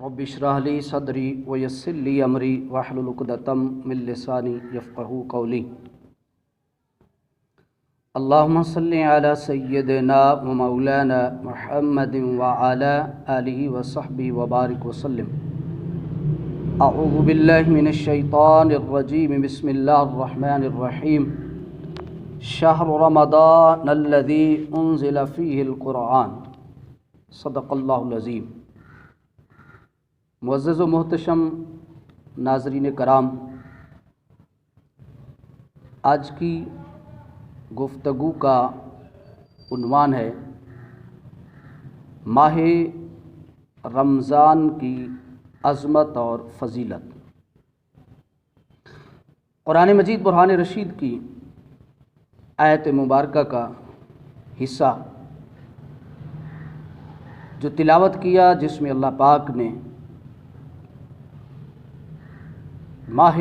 رب اشرح لی صدری ویسر لی امری واحلل عقدۃ من لسانی یفقہوا قولی۔ اللہم صلی علی سیدنا و مولانا محمد وعلی آلہ وصحبہ وبارک وسلم۔ اعوذ باللہ من الشیطان الرجیم، بسم اللہ الرحمن الرحیم۔ شہر رمضان الذی انزل فیہ القرآن، صدق اللہ العظیم۔ معزز و محتشم ناظرین کرام، آج کی گفتگو کا عنوان ہے ماہ رمضان کی عظمت اور فضیلت۔ قرآن مجید برہان رشید کی آیت مبارکہ کا حصہ جو تلاوت کیا، جس میں اللہ پاک نے ماہ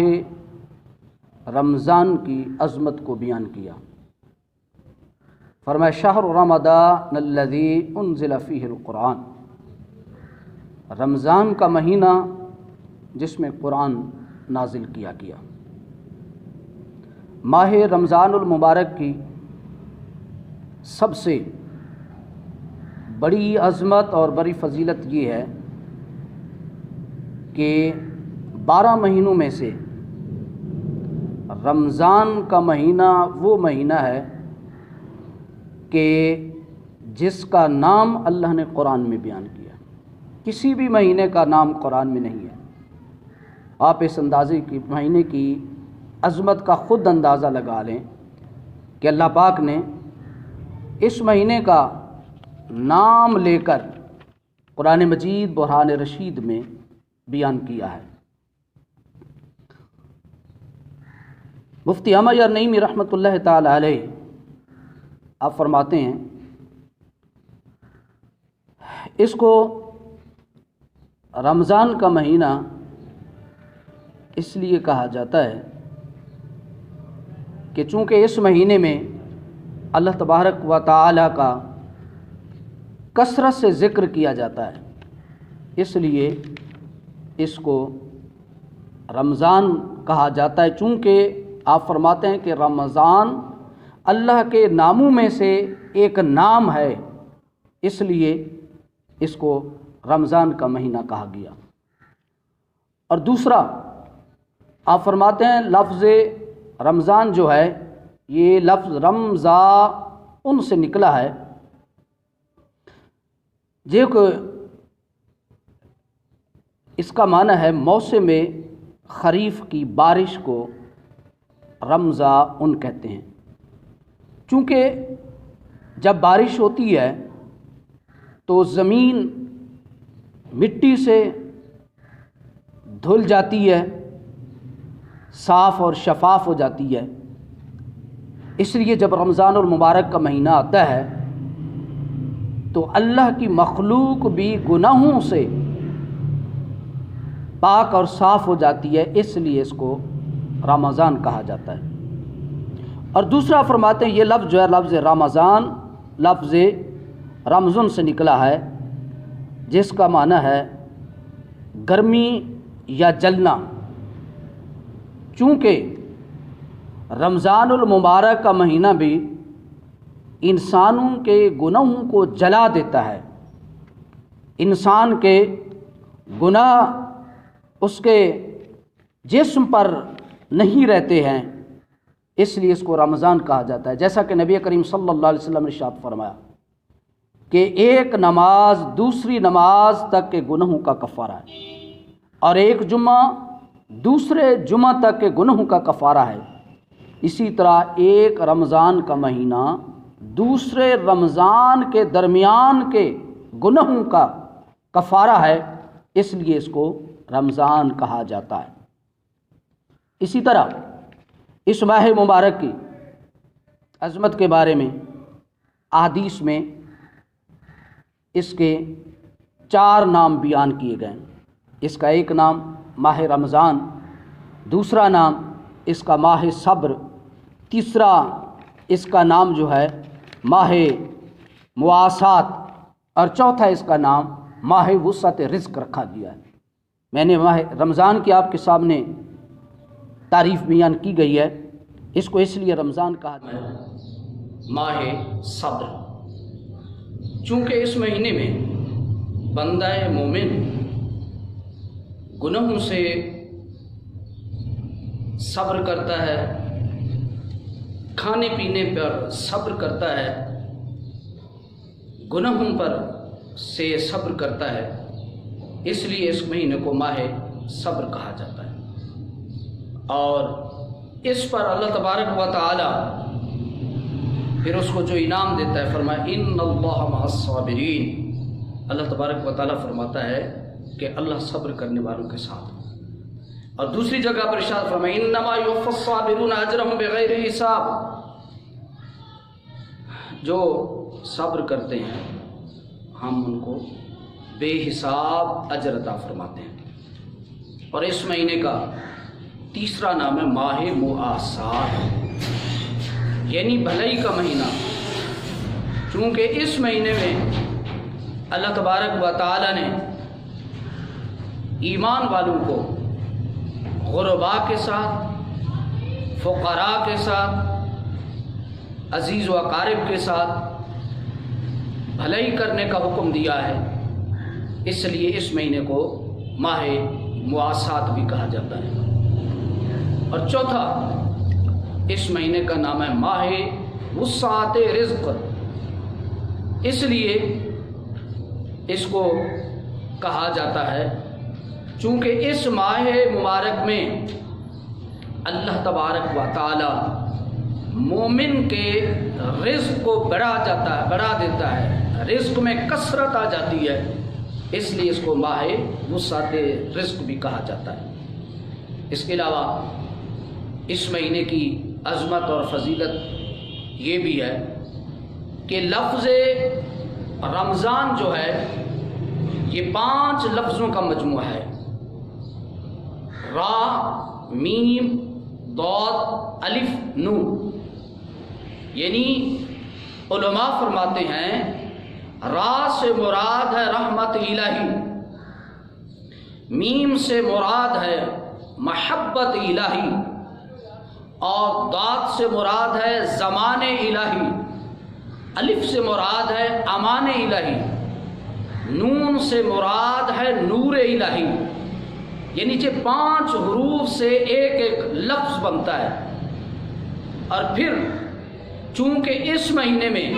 رمضان کی عظمت کو بیان کیا۔ فرمایا شہر رمضان الذی انزل فیہ القرآن، رمضان کا مہینہ جس میں قرآن نازل کیا گیا۔ ماہ رمضان المبارک کی سب سے بڑی عظمت اور بڑی فضیلت یہ ہے کہ 12 مہینوں میں سے رمضان کا مہینہ وہ مہینہ ہے کہ جس کا نام اللہ نے قرآن میں بیان کیا۔ کسی بھی مہینے کا نام قرآن میں نہیں ہے۔ آپ اس اندازے کی مہینے کی عظمت کا خود اندازہ لگا لیں کہ اللہ پاک نے اس مہینے کا نام لے کر قرآن مجید برہان رشید میں بیان کیا ہے۔ مفتی احمد نعیمی رحمۃ اللہ تعالی علیہ آپ فرماتے ہیں اس کو رمضان کا مہینہ اس لیے کہا جاتا ہے کہ چونکہ اس مہینے میں اللہ تبارک و تعالی کا کثرت سے ذکر کیا جاتا ہے، اس لیے اس کو رمضان کہا جاتا ہے۔ چونکہ آپ فرماتے ہیں کہ رمضان اللہ کے ناموں میں سے ایک نام ہے، اس لیے اس کو رمضان کا مہینہ کہا گیا۔ اور دوسرا آپ فرماتے ہیں لفظ رمضان جو ہے یہ لفظ رمضا ان سے نکلا ہے، جو کہ اس کا معنی ہے موسم خریف کی بارش کو رمضا ان کہتے ہیں۔ چونکہ جب بارش ہوتی ہے تو زمین مٹی سے دھل جاتی ہے، صاف اور شفاف ہو جاتی ہے۔ اس لیے جب رمضان المبارک کا مہینہ آتا ہے تو اللہ کی مخلوق بھی گناہوں سے پاک اور صاف ہو جاتی ہے، اس لیے اس کو رمضان کہا جاتا ہے۔ اور دوسرا فرماتے ہیں یہ لفظ جو ہے لفظ رمضان لفظ رمضن سے نکلا ہے، جس کا معنی ہے گرمی یا جلنا۔ چونکہ رمضان المبارک کا مہینہ بھی انسانوں کے گناہوں کو جلا دیتا ہے، انسان کے گناہ اس کے جسم پر نہیں رہتے ہیں، اس لیے اس کو رمضان کہا جاتا ہے۔ جیسا کہ نبی کریم صلی اللہ علیہ وسلم نے ارشاد فرمایا کہ ایک نماز دوسری نماز تک کے گناہوں کا کفارہ ہے، اور ایک جمعہ دوسرے جمعہ تک کے گناہوں کا کفارہ ہے۔ اسی طرح ایک رمضان کا مہینہ دوسرے رمضان کے درمیان کے گناہوں کا کفارہ ہے، اس لیے اس کو رمضان کہا جاتا ہے۔ اسی طرح اس ماہ مبارک کی عظمت کے بارے میں احادیث میں اس کے 4 نام بیان کیے گئے۔ اس کا ایک نام ماہ رمضان، دوسرا نام اس کا ماہ صبر، تیسرا اس کا نام جو ہے ماہ مواسات، اور چوتھا اس کا نام ماہ وسعت رزق رکھا گیا ہے۔ میں نے ماہ رمضان کی آپ کے سامنے تعریف بیان کی گئی ہے، اس کو اس لیے رمضان کہا جاتا ہے ماہ صبر، چونکہ اس مہینے میں بندہ مومن گناہوں سے صبر کرتا ہے، کھانے پینے پر صبر کرتا ہے، گناہوں پر سے صبر کرتا ہے، اس لیے اس مہینے کو ماہ صبر کہا جاتا ہے۔ اور اس پر اللہ تبارک و تعالی پھر اس کو جو انعام دیتا ہے فرمایا ان اللہ مع الصابرین، اللہ تبارک و تعالی فرماتا ہے کہ اللہ صبر کرنے والوں کے ساتھ۔ اور دوسری جگہ پر ارشاد فرمایا انما یوفی الصابرون اجرهم بغیر حساب، جو صبر کرتے ہیں ہم ان کو بے حساب اجر عطا فرماتے ہیں۔ اور اس مہینے کا تیسرا نام ہے ماہ مواسات، یعنی بھلائی کا مہینہ، چونکہ اس مہینے میں اللہ تبارک و تعالی نے ایمان والوں کو غرباء کے ساتھ، فقراء کے ساتھ، عزیز و اقارب کے ساتھ بھلائی کرنے کا حکم دیا ہے، اس لیے اس مہینے کو ماہ مواسات بھی کہا جاتا ہے۔ اور چوتھا اس مہینے کا نام ہے ماہ وسعت رزق، اس لیے اس کو کہا جاتا ہے چونکہ اس ماہ مبارک میں اللہ تبارک و تعالی مومن کے رزق کو بڑھا دیتا ہے، رزق میں کثرت آ جاتی ہے، اس لیے اس کو ماہ وسعت رزق بھی کہا جاتا ہے۔ اس کے علاوہ اس مہینے کی عظمت اور فضیلت یہ بھی ہے کہ لفظ رمضان جو ہے یہ 5 لفظوں کا مجموعہ ہے، را، میم، ضاد، الف، نون، یعنی علماء فرماتے ہیں را سے مراد ہے رحمت الہی، میم سے مراد ہے محبت الہی، اور ضاد سے مراد ہے زمان الہی، الف سے مراد ہے امان الہی، نون سے مراد ہے نور الہی، یعنی یہ 5 حروف سے ایک ایک لفظ بنتا ہے۔ اور پھر چونکہ اس مہینے میں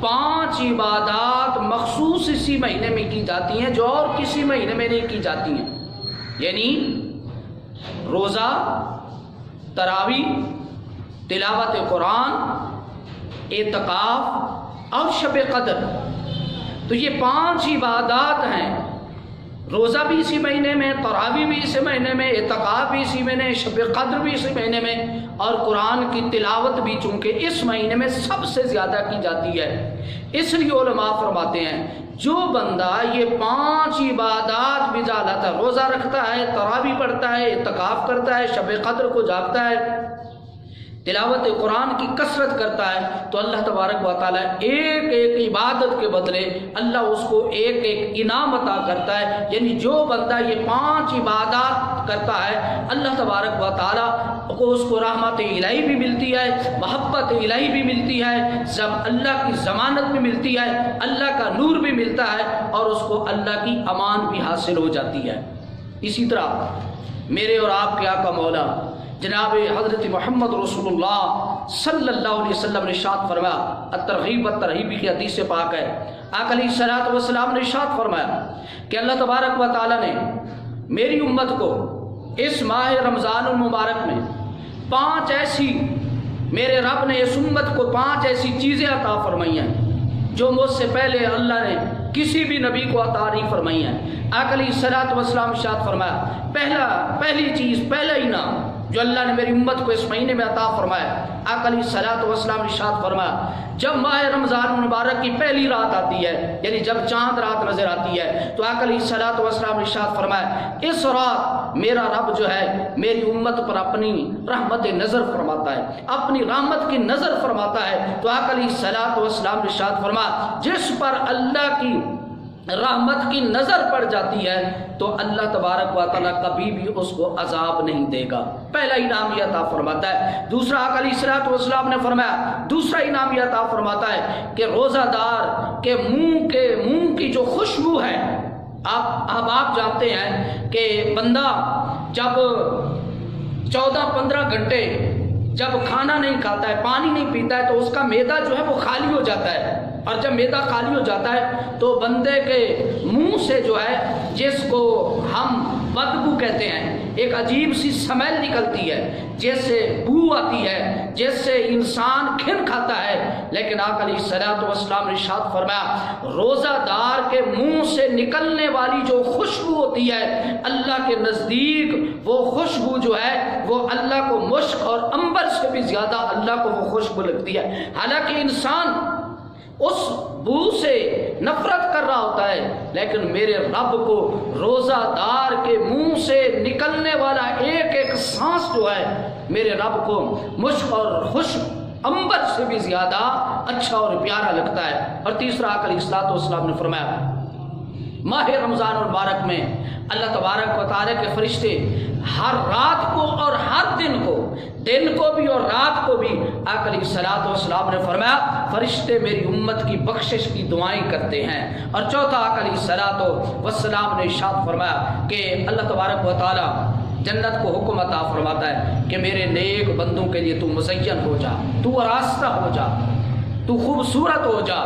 5 عبادات مخصوص اسی مہینے میں کی جاتی ہیں جو اور کسی مہینے میں نہیں کی جاتی ہیں، یعنی روزہ، تراویح، تلاوت قرآن، اعتکاف اور شب قدر، تو یہ 5 عبادات ہیں۔ روزہ بھی اسی مہینے میں، تراویح بھی اسی مہینے میں، اعتکاف بھی اسی مہینے، شب قدر بھی اسی مہینے میں، اور قرآن کی تلاوت بھی چونکہ اس مہینے میں سب سے زیادہ کی جاتی ہے، اس لیے علماء فرماتے ہیں جو بندہ یہ 5 عبادات بھی جاتا ہے، روزہ رکھتا ہے، تراویح پڑھتا ہے، اعتکاف کرتا ہے، شب قدر کو جاگتا ہے، تلاوت قرآن کی کثرت کرتا ہے، تو اللہ تبارک و تعالیٰ ایک ایک عبادت کے بدلے اللہ اس کو ایک ایک انعام عطا کرتا ہے۔ یعنی جو بندہ یہ 5 عبادات کرتا ہے اللہ تبارک و تعالیٰ کو اس کو رحمت الہی بھی ملتی ہے، محبت الہی بھی ملتی ہے، اللہ کی ضمانت بھی ملتی ہے، اللہ کا نور بھی ملتا ہے، اور اس کو اللہ کی امان بھی حاصل ہو جاتی ہے۔ اسی طرح میرے اور آپ کے آقا مولا جناب حضرت محمد رسول اللہ صلی اللہ علیہ وسلم نے ارشاد فرمایا، الترغیب والترہیب کی حدیث سے پاک ہے، آقا علیہ الصلوۃ والسلام نے ارشاد فرمایا کہ اللہ تبارک و تعالیٰ نے میری امت کو اس ماہ رمضان المبارک میں 5 ایسی، میرے رب نے اس امت کو 5 ایسی چیزیں عطا فرمائی ہیں جو مجھ سے پہلے اللہ نے کسی بھی نبی کو عطا نہیں فرمائی ہیں۔ آقا علیہ الصلوۃ والسلام ارشاد فرمایا، پہلی چیز، پہلا انعام جو اللہ نے میری امت کو اس مہینے میں عطا فرمایا، آقا علیہ الصلوۃ والسلام نے ارشاد فرمایا جب ماہ رمضان المبارک کی پہلی رات آتی ہے، یعنی جب چاند رات نظر آتی ہے، تو آقا علیہ الصلوۃ والسلام نے ارشاد فرمایا اس رات میرا رب جو ہے میری امت پر اپنی رحمت نظر فرماتا ہے، اپنی رحمت کی نظر فرماتا ہے۔ تو آقا علیہ الصلوۃ والسلام نے ارشاد فرمایا جس پر اللہ کی رحمت کی نظر پڑ جاتی ہے تو اللہ تبارک و تعالیٰ کبھی بھی اس کو عذاب نہیں دے گا. پہلا انعام یہ عطا فرماتا ہے. دوسرا آقا علیہ الصلوۃ والسلام نے فرمایا، دوسرا انعام یہ عطا فرماتا ہے کہ روزہ دار کے منہ کی جو خوشبو ہے، آپ جانتے ہیں کہ بندہ جب 14-15 گھنٹے جب کھانا نہیں کھاتا ہے، پانی نہیں پیتا ہے، تو اس کا معدہ جو ہے وہ خالی ہو جاتا ہے. اور جب معدہ خالی ہو جاتا ہے تو بندے کے منہ سے جو ہے، جس کو ہم بدبو کہتے ہیں، ایک عجیب سی سمیل نکلتی ہے، جیسے بو آتی ہے، جیسے انسان کھن کھاتا ہے. لیکن آقا علیہ الصلوۃ والسلام نے ارشاد فرمایا، روزہ دار کے منہ سے نکلنے والی جو خوشبو ہوتی ہے اللہ کے نزدیک، وہ خوشبو جو ہے وہ اللہ کو مشک اور عنبر سے بھی زیادہ اللہ کو وہ خوشبو لگتی ہے. حالانکہ انسان اس بو سے نفرت کر رہا ہوتا ہے، لیکن میرے رب کو روزہ دار کے منہ سے نکلنے والا ایک ایک سانس جو ہے میرے رب کو مشک اور خوشب عنبر سے بھی زیادہ اچھا اور پیارا لگتا ہے. اور تیسرا آقا علیہ الصلوۃ والسلام نے فرمایا، ماہ رمضان المبارک میں اللہ تبارک و تعالیٰ کے فرشتے ہر رات کو اور ہر دن کو بھی اور رات کو بھی، آقا علیہ الصلوۃ والسلام نے فرمایا، فرشتے میری امت کی بخشش کی دعائیں کرتے ہیں. اور چوتھا آقا علیہ الصلوۃ والسلام نے ارشاد فرمایا کہ اللہ تبارک و تعالیٰ جنت کو حکم عطا فرماتا ہے کہ میرے نیک بندوں کے لیے تو مزین ہو جا، تو آراستہ ہو جا، تو خوبصورت ہو جا.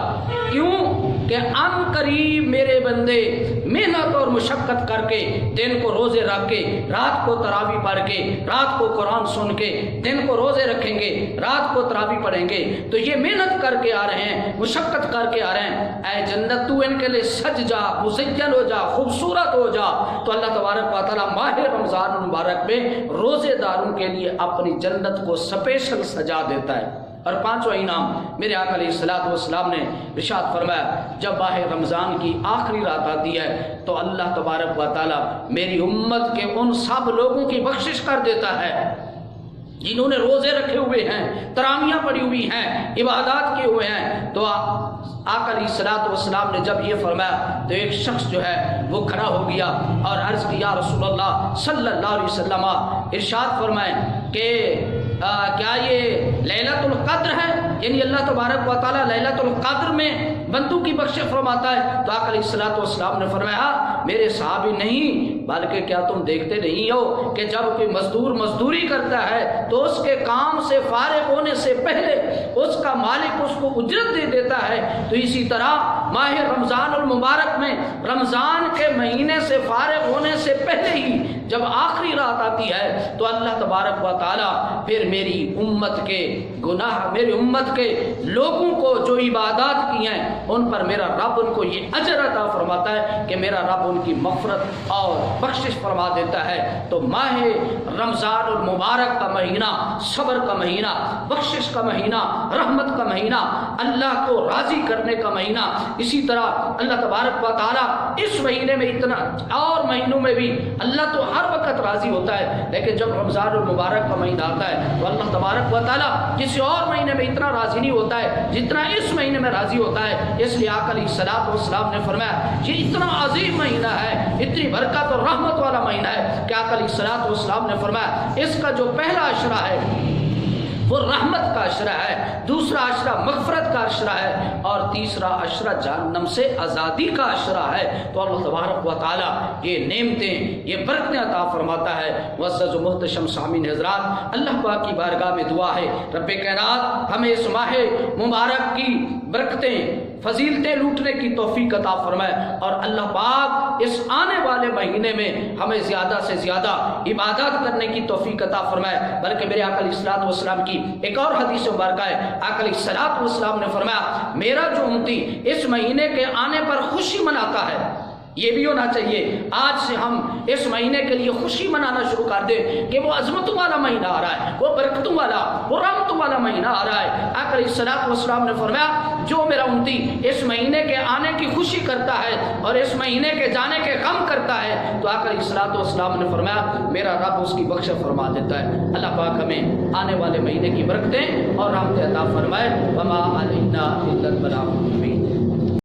کیوں کہ ان قریب میرے بندے محنت اور مشقت کر کے، دن کو روزے رکھ کے، رات کو تراویح پڑھ کے، رات کو قرآن سن کے، دن کو روزے رکھیں گے، رات کو تراویح پڑھیں گے، تو یہ محنت کر کے آ رہے ہیں، مشقت کر کے آ رہے ہیں. اے جنت تو ان کے لیے سج جا، مزین ہو جا، خوبصورت ہو جا. تو اللہ تبارک و تعالیٰ ماہ رمضان المبارک میں روزے داروں کے لیے اپنی جنت کو اسپیشل سجا دیتا ہے. اور پانچواں انعام میرے آقا علیہ الصلوۃ والسلام نے ارشاد فرمایا، جب ماہ رمضان کی آخری رات آتی ہے تو اللہ تبارک و تعالیٰ میری امت کے ان سب لوگوں کی بخشش کر دیتا ہے جنہوں نے روزے رکھے ہوئے ہیں، تراویحیں پڑھی ہوئی ہیں، عبادات کیے ہوئے ہیں. تو آقا علیہ الصلوۃ والسلام نے جب یہ فرمایا تو ایک شخص جو ہے وہ کھڑا ہو گیا اور عرض کی، یا رسول اللہ صلی اللہ علیہ وسلم، ارشاد فرمائیں کہ کیا یہ لیلۃ القدر ہے؟ یعنی اللہ تبارک و تعالیٰ لیلۃ القدر میں بندوں کی بخشش فرماتا ہے. تو آقا علیہ الصلوۃ والسلام نے فرمایا، میرے صحابی نہیں، بلکہ کیا تم دیکھتے نہیں ہو کہ جب کوئی مزدور مزدوری کرتا ہے تو اس کے کام سے فارغ ہونے سے پہلے اس کا مالک اس کو اجرت دے دیتا ہے. تو اسی طرح ماہ رمضان المبارک میں رمضان کے مہینے سے فارغ ہونے سے پہلے ہی جب آخری رات آتی ہے تو اللہ تبارک و تعالیٰ پھر میری امت کے گناہ، میری امت کے لوگوں کو جو عبادات کی ہیں ان پر میرا رب ان کو یہ اجر عطا فرماتا ہے کہ میرا رب ان کی مغفرت اور بخشش فرما دیتا ہے. تو ماہ رمضان المبارک کا مہینہ صبر کا مہینہ، بخشش کا مہینہ، رحمت کا مہینہ، اللہ کو راضی کرنے کا مہینہ. اسی طرح اللہ تبارک و تعالیٰ اس مہینے میں اتنا، اور مہینوں میں بھی اللہ تو ہر وقت راضی ہوتا ہے، لیکن جب رمضان المبارک کا مہینہ آتا ہے تو اللہ تبارک و تعالیٰ کسی اور مہینے میں اتنا راضی نہیں ہوتا ہے جتنا اس مہینے میں راضی ہوتا ہے. اس لیے آقا علیہ الصلوۃ والسلام نے فرمایا، یہ اتنا عظیم مہینہ ہے، اتنی برکت اور رحمت والا مہینہ ہے کہ آقا علیہ الصلوۃ والسلام نے فرمایا اس کا جو پہلا عشرہ ہے وہ رحمت کا عشرہ ہے، دوسرا عشرہ مغفرت کا عشرہ ہے، اور تیسرا عشرہ جہنم سے آزادی کا عشرہ ہے. تو اللہ تبارک و تعالیٰ یہ نعمتیں، یہ برکتیں عطا فرماتا ہے. معزز و محتشم سامعین حضرات، اللہ پاک کی بارگاہ میں دعا ہے رب کائنات ہمیں اس ماہ مبارک کی برکتیں، فضیلتیں لوٹنے کی توفیق عطا فرمائے، اور اللہ پاک اس آنے والے مہینے میں ہمیں زیادہ سے زیادہ عبادات کرنے کی توفیق عطا فرمائے. بلکہ میرے آقا علیہ الصلوۃ والسلام کی ایک اور حدیث مبارکہ ہے، آقا علیہ الصلوۃ والسلام نے فرمایا، میرا جو امتی اس مہینے کے آنے پر خوشی مناتا ہے، یہ بھی ہونا چاہیے آج سے ہم اس مہینے کے لیے خوشی منانا شروع کر دیں کہ وہ عظمتوں والا مہینہ آ رہا ہے، وہ برکتوں والا، وہ رحمتوں والا مہینہ آ رہا ہے. آقا علیہ الصلوۃ والسلام نے فرمایا، جو میرا امتی اس مہینے کے آنے کی خوشی کرتا ہے اور اس مہینے کے جانے کے غم کرتا ہے، تو آقا علیہ الصلوۃ والسلام نے فرمایا میرا رب اس کی بخشش فرما دیتا ہے. اللہ پاک ہمیں آنے والے مہینے کی برکتیں اور رحمتیں عطا فرمائے. وما علینا الا البلاغ المبین.